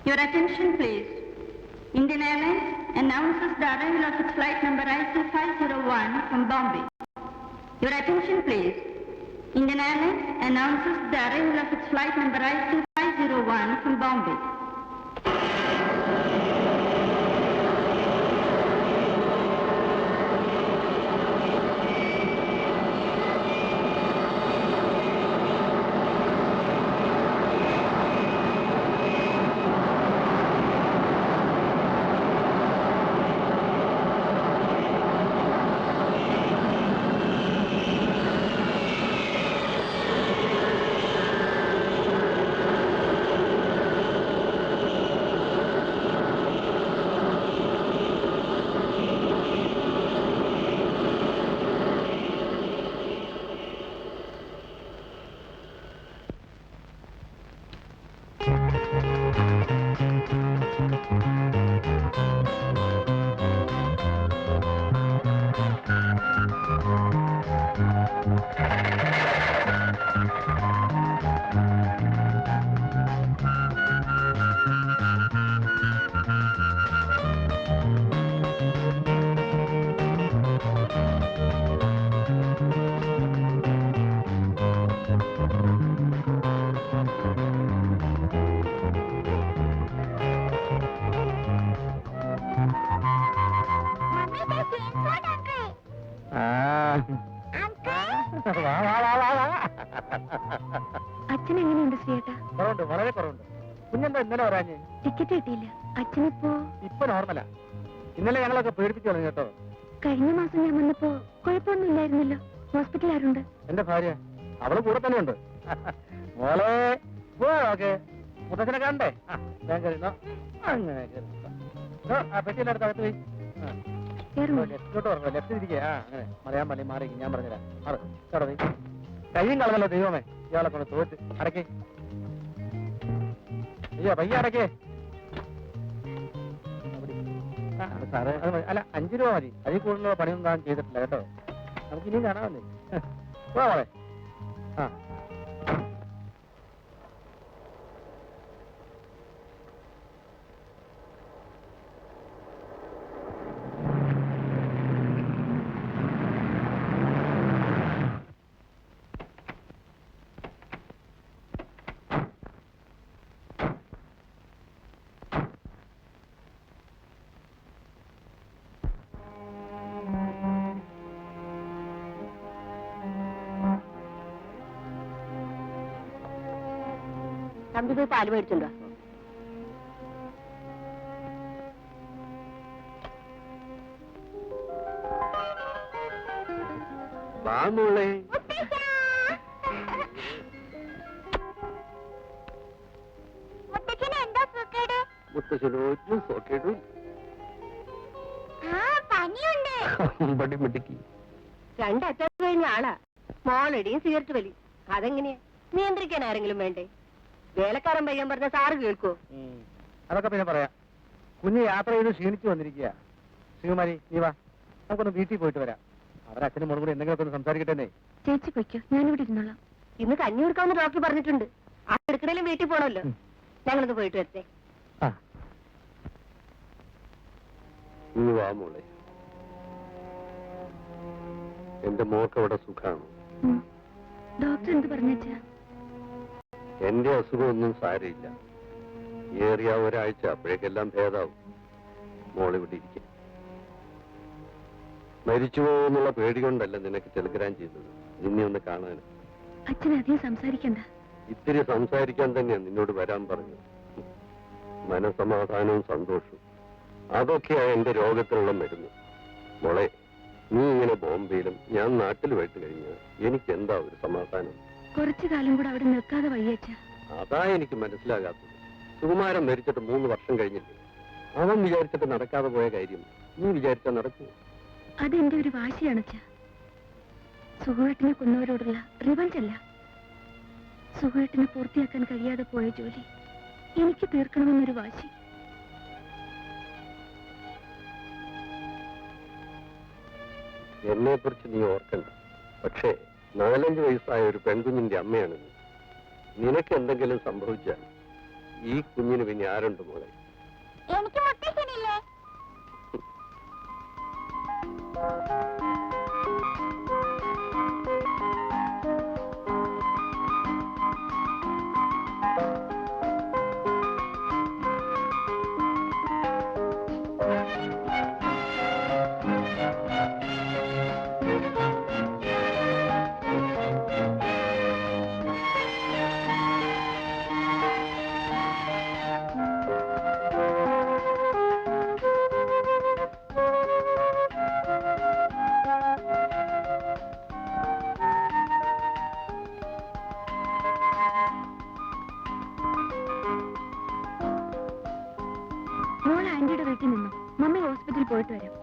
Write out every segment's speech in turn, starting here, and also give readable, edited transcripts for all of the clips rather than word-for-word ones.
Your attention, please. Indian Airlines announces the arrival of its flight number IC501 from Bombay. Your attention, please. Indian Airlines announces the arrival of its flight number IC501 from Bombay. അച്ഛൻ എങ്ങനെയുണ്ട് ശ്രീയേട്ടാ? കുറവുണ്ട്, വളരെ കുറവുണ്ട്. കുഞ്ഞെന്താ ഇന്നലെ വരാഞ്ഞ്? Ticket കിട്ടിയില്ല. അച്ഛനിപ്പോ ഇപ്പൊ നോർമലാ. ഇന്നലെ ഞങ്ങളൊക്കെ പേടിപ്പിച്ചു തുടങ്ങി കേട്ടോ. കഴിഞ്ഞ മാസം ഞാൻ വന്നപ്പോ കുഴപ്പമൊന്നും ഇല്ലായിരുന്നല്ലോ. ഹോസ്പിറ്റൽ ആരുണ്ട്? എന്റെ ഭാര്യ, അവള് കൂടെ തന്നെ ഉണ്ട്. മോളെ ഓക്കെ, മുത്തച്ഛനെ കാണണ്ടേ? ഞാൻ കരുതോ അങ്ങനെ പെട്ടിയുടെ അടുത്ത് അകത്ത് പോയി ലെഫ്റ്റോട്ട് പറഞ്ഞു. ലെഫ്റ്റ് തിരികെ. അങ്ങനെ മറിയാൻ മല്ലി മാറി ഞാൻ പറഞ്ഞുതരാം. അത് കേട്ടോ, കയ്യും കളവല്ലോ ദൈവമേ. ഇയാളെ കൊണ്ട് തോറ്റ് അടക്കേ. അയ്യോ പയ്യ അടക്കേ. സാറേ അല്ല 5 രൂപ മതി. അതിൽ കൂടുതലുള്ള പണിയൊന്നും താൻ ചെയ്തിട്ടില്ല കേട്ടോ. നമുക്ക് ഇനിയും കാണാമല്ലേ. മോളെ തമ്പി പോയി പാല് മേടിച്ചുണ്ടോ? വാമോളെ മുത്തശ്ശനോട്ട് സോക്കേടും മിടുക്കി. 2 അറ്റാക്ക് കഴിഞ്ഞ ആളാ. മോളടിയും സിഗരറ്റ് വലി. അതെങ്ങനെയാ നിയന്ത്രിക്കാൻ ആരെങ്കിലും വേണ്ടേ? വേലക്കാരൻ പയ്യൻ പറഞ്ഞ സാറ് കേൾക്കോ? അതൊക്കെ പിന്നെ പറയാം. കുഞ്ഞ് യാത്ര ചെയ്ത് ക്ഷീണിച്ചു വന്നിരിക്കുക. ശ്രീകുമാരി നീ വാ, നമുക്കൊന്ന് വീട്ടിൽ പോയിട്ട് വരാം. അവരച്ഛനും മോളും കൂടി എന്തെങ്കിലുമൊക്കെ ഒന്ന് സംസാരിക്കട്ടെ. ചേച്ചി പൊയ്ക്കോ, ഞാനിവിടെ ഇരുന്നോളാം. ഇന്ന് കഞ്ഞി കൊടുക്കാമെന്ന് ഡോക്ടർ പറഞ്ഞിട്ടുണ്ട്. ആ എടുക്കണേലും വീട്ടിൽ പോണല്ലോ. ഞങ്ങളൊന്ന് പോയിട്ട് വരട്ടെ. നീ വാ മോളെ. എന്റെ മോക്ക് അവിടെ സുഖാണ്. ഡോക്ടർ എന്ത് പറഞ്ഞാ? എന്റെ അസുഖമൊന്നും സാരയില്ല. ഏറിയ ഒരാഴ്ച അപ്പോഴേക്കെല്ലാം ഭേദാവും. മോളിവിടെ ഇരിക്കും. മരിച്ചു പോകുന്നുള്ള പേടി കൊണ്ടല്ല നിനക്ക് ടെലിഗ്രാം ചെയ്തത്, നിന്നെ ഒന്ന് കാണാൻ. അച്ഛൻ അധികം സംസാരിക്കണ്ട. ഇത്തിരി സംസാരിക്കാൻ തന്നെയാണ് നിന്നോട് വരാൻ പറഞ്ഞത്. മനസമാധാനവും സന്തോഷവും അതൊക്കെയാ എന്റെ രോഗത്തിനുള്ള മരുന്ന്. മോളെ, നീ ഇങ്ങനെ ബോംബെയിലും ഞാൻ നാട്ടിൽ പോയിട്ട് കഴിഞ്ഞാൽ എനിക്ക് എന്താ ഒരു സമാധാനം? കുറച്ചു കാലം കൂടെ അവിടെ നിൽക്കാതെ വയ്യച്ച. അതാ എനിക്ക് മനസ്സിലാകാത്തത്. സുകുമാരൻ മരിച്ചിട്ട് 3 വർഷം കഴിഞ്ഞില്ലേ? അവൻ വിചാരിച്ചിട്ട് നടക്കാതെ പോയ കാര്യം നീ വിചാരിച്ചാൽ നടക്കൂ? അതെന്റെ ഒരു വാശിയാണച്ച. സുഖേട്ടിനെ കൊന്നവരോടുള്ള റിവഞ്ച് അല്ല. സുഖേട്ടിനെ പൂർത്തിയാക്കാൻ കഴിയാതെ പോയ ജോലി എനിക്ക് തീർക്കണമെന്നൊരു വാശി. എന്നെ കുറിച്ച് നീ ഓർക്കണ്ട. പക്ഷേ 4-5 വയസ്സായ ഒരു പെൺകുഞ്ഞിന്റെ അമ്മയാണ് നീ. നിനക്ക് എന്തെങ്കിലും സംഭവിച്ചാൽ ഈ കുഞ്ഞിന് പിന്നെ ആരുണ്ട് മോളെ? എനിക്ക് മുത്തശ്ശനില്ലേ? മോൾ ആന്റിയുടെ വീട്ടിൽ നിന്നോ? മമ്മി ഹോസ്പിറ്റലിൽ പോയിട്ട് വരാം.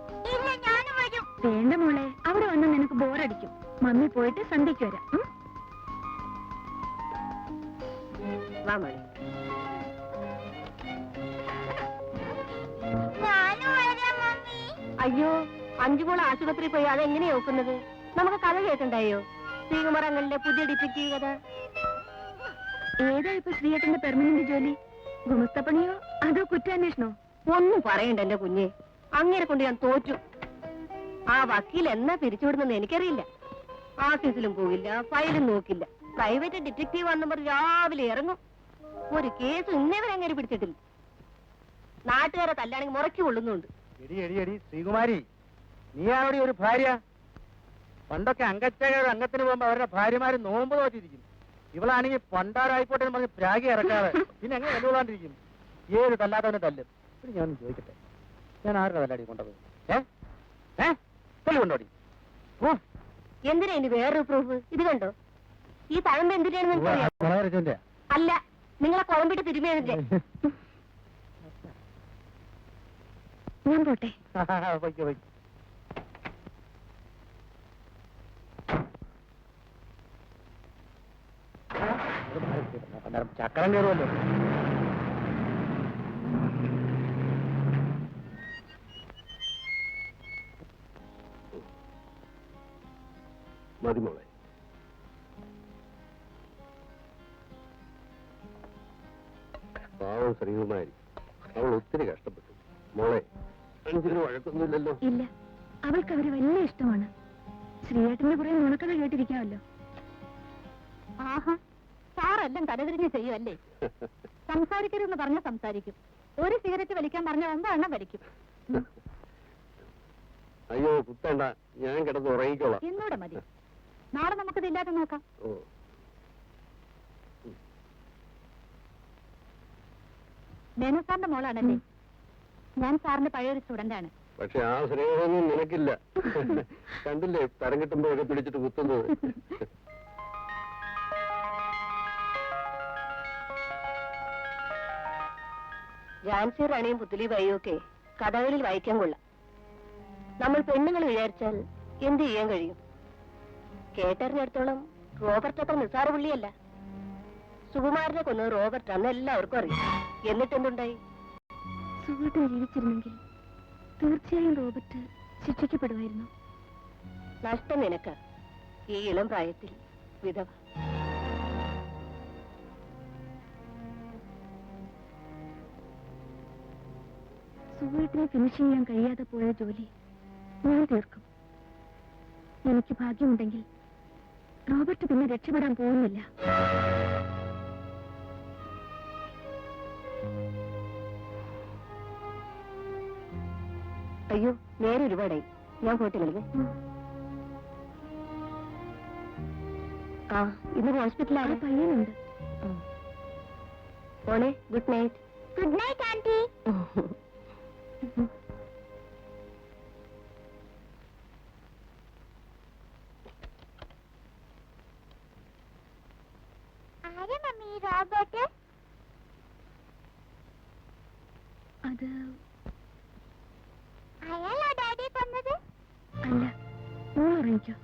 വേണ്ട മോളെ, അവിടെ വന്ന് നിനക്ക് ബോറടിക്കും. മമ്മി പോയിട്ട് സന്ധ്യയ്ക്ക് വരാം. വാ മണി. അയ്യോ, അഞ്ചുമോൾ ആശുപത്രിയിൽ പോയി അതെങ്ങനെയാ നോക്കുന്നത്? നമുക്ക് കഥ കേൾക്കണ്ടായോ? ശ്രീകുമാരങ്ങളിലെ പുതിയ ഡിറ്റക്റ്റീവ് കഥ. ഏതാ ഇപ്പൊ ശ്രീയേട്ടന്റെ പെർമനന്റ് ജോലി? ഗുമസ്തപ്പണിയോ അതോ കുറ്റാന്വേഷണോ? ഒന്നും പറയണ്ട എന്റെ കുഞ്ഞെ, അങ്ങനെ കൊണ്ട് ഞാൻ തോറ്റു. ആ വക്കീൽ എന്നാ പിരിച്ചുവിടുന്നെന്ന് എനിക്കറിയില്ല. ഓഫീസിലും പോകില്ല, ഫയലും നോക്കില്ല. പ്രൈവറ്റ് ഡിറ്റക്റ്റീവ് വന്നവർ രാവിലെ ഇറങ്ങും. ഒരു കേസ് ഇന്നേവരെ അങ്ങനെ പിടിച്ചിട്ടില്ല. നാട്ടുകാരെ തല്ലാണെങ്കിൽ മുറയ്ക്ക് കൊള്ളുന്നുണ്ട്. എടി എടി എടി ശ്രീകുമാരി, നീയാണോടി ഒരു ഭാര്യ? പണ്ടൊക്കെ അംഗച്ചകയുടെ അംഗത്തിന് പോകുമ്പോ അവരുടെ ഭാര്യമാര് നോമ്പ് നോറ്റിരിക്കും. ഇവളാണെങ്കിൽ പണ്ടാരായിക്കോട്ടെ എന്ന് പറഞ്ഞ് പ്രാഗി ഇറക്കാതെ പിന്നെ എങ്ങനെ തല്ലുകൊള്ളാണ്ടിരിക്കും? ഏത് തല്ലാത്തവനെ തല്ലും. പിന്നെ ഞാൻ ചോദിക്കട്ടെ, ഞാൻ ആരുടെ തല്ലാടി കൊണ്ടത്? കൊണ്ടോടി. ഓ, എന്തിനാ ഇനി വേറൊരു പ്രൂഫ്? ഇത് കണ്ടോ? ഈ തഴമ്പ് എന്തിനാണെന്ന് എനിക്കറിയാം. അല്ല, നിങ്ങളെ കുഴമ്പിട്ട് തിരുമിയതിന്റെ. ഞാൻ പോട്ടെ. ചക്രം കയറുമല്ലോ. മതി മോളെ. പാവം ശ്രീകുമാരി, അവൾ ഒത്തിരി കഷ്ടപ്പെട്ടു. മോളെ, അഞ്ചിന് വഴക്കൊന്നുമില്ലല്ലോ? ഇല്ല, അവൾക്ക് അവര് വലിയ ഇഷ്ടമാണ്. ശ്രീയേട്ടന്റെ കുറെ നുണക്കഥ കേട്ടിരിക്കാമല്ലോ. ആഹാ, സാറെല്ലാം തലതിരിഞ്ഞ് ചെയ്യുമല്ലേ? സംസാരിക്കരുതെന്ന് പറഞ്ഞാൽ സംസാരിക്കും. ഒരു സിഗരറ്റ് വലിക്കാൻ പറഞ്ഞാൽ 9 എണ്ണം വലിക്കും. അയ്യോ കുത്തണ്ട, ഞാൻ കിടന്ന് ഉറങ്ങിക്കോളാം. എന്നോടെ മതി. നാളെ നമുക്കിത് ഇല്ലാതെ നോക്കാം. ഓ, മേനു സാറിന്റെ മോളാണല്ലേ? ഞാൻ സാറിന്റെ പഴയൊരു സ്റ്റുഡന്റ് ആണ്. പക്ഷെ ആ സ്നേഹമൊന്നും നിനക്കില്ല. കണ്ടില്ലേ തരം കിട്ടുമ്പോഴൊക്കെ പിടിച്ചിട്ട് കുത്തുന്നത്. ജാൻസി റാണിയും പുത്തലി ബൈയും ഒക്കെ കഥകളിൽ വായിക്കാൻ കൊള്ളാം. നമ്മൾ പെണ്ണുങ്ങൾ വിചാരിച്ചാൽ എന്ത് ചെയ്യാൻ കഴിയും? കേട്ടറിഞ്ഞിടത്തോളം റോബർട്ട് അത്ര നിസ്സാര പുള്ളിയല്ല. സുകുമാരനെ കൊന്നത് റോബർട്ട് അന്ന് എല്ലാവർക്കും അറിയാം. എന്നിട്ടെന്തുണ്ടായി? സുഖമായിട്ട് ജീവിച്ചിരുന്നെങ്കിൽ തീർച്ചയായും റോബർട്ട് ശിക്ഷിക്കപ്പെടുമായിരുന്നു. നഷ്ടം നിനക്ക്, ഈ ഇളം പ്രായത്തിൽ വിധവ. സുഖത്തിന് ഫിനിഷ് ചെയ്യാൻ കഴിയാതെ പോയ ജോലി ഞാൻ തീർക്കും. എനിക്ക് ഭാഗ്യമുണ്ടെങ്കിൽ റോബർട്ട് പിന്നെ രക്ഷപ്പെടാൻ പോകുന്നില്ല. അയ്യോ, നേരെ ഒരുപാടായി. ഞാൻ പോയിട്ട് കളിക്കേ. ആ, ഇന്ന് ആ ഹോസ്പിറ്റലാണ്. പയ്യനുണ്ട്. മോളെ, good night. Good night aunty. ആരാ മമ്മി റോബോട്ട്? അത് അയാളോ ഡാഡി കൊന്നത്? അല്ല, മോൾ ഉറങ്ങിക്കോ.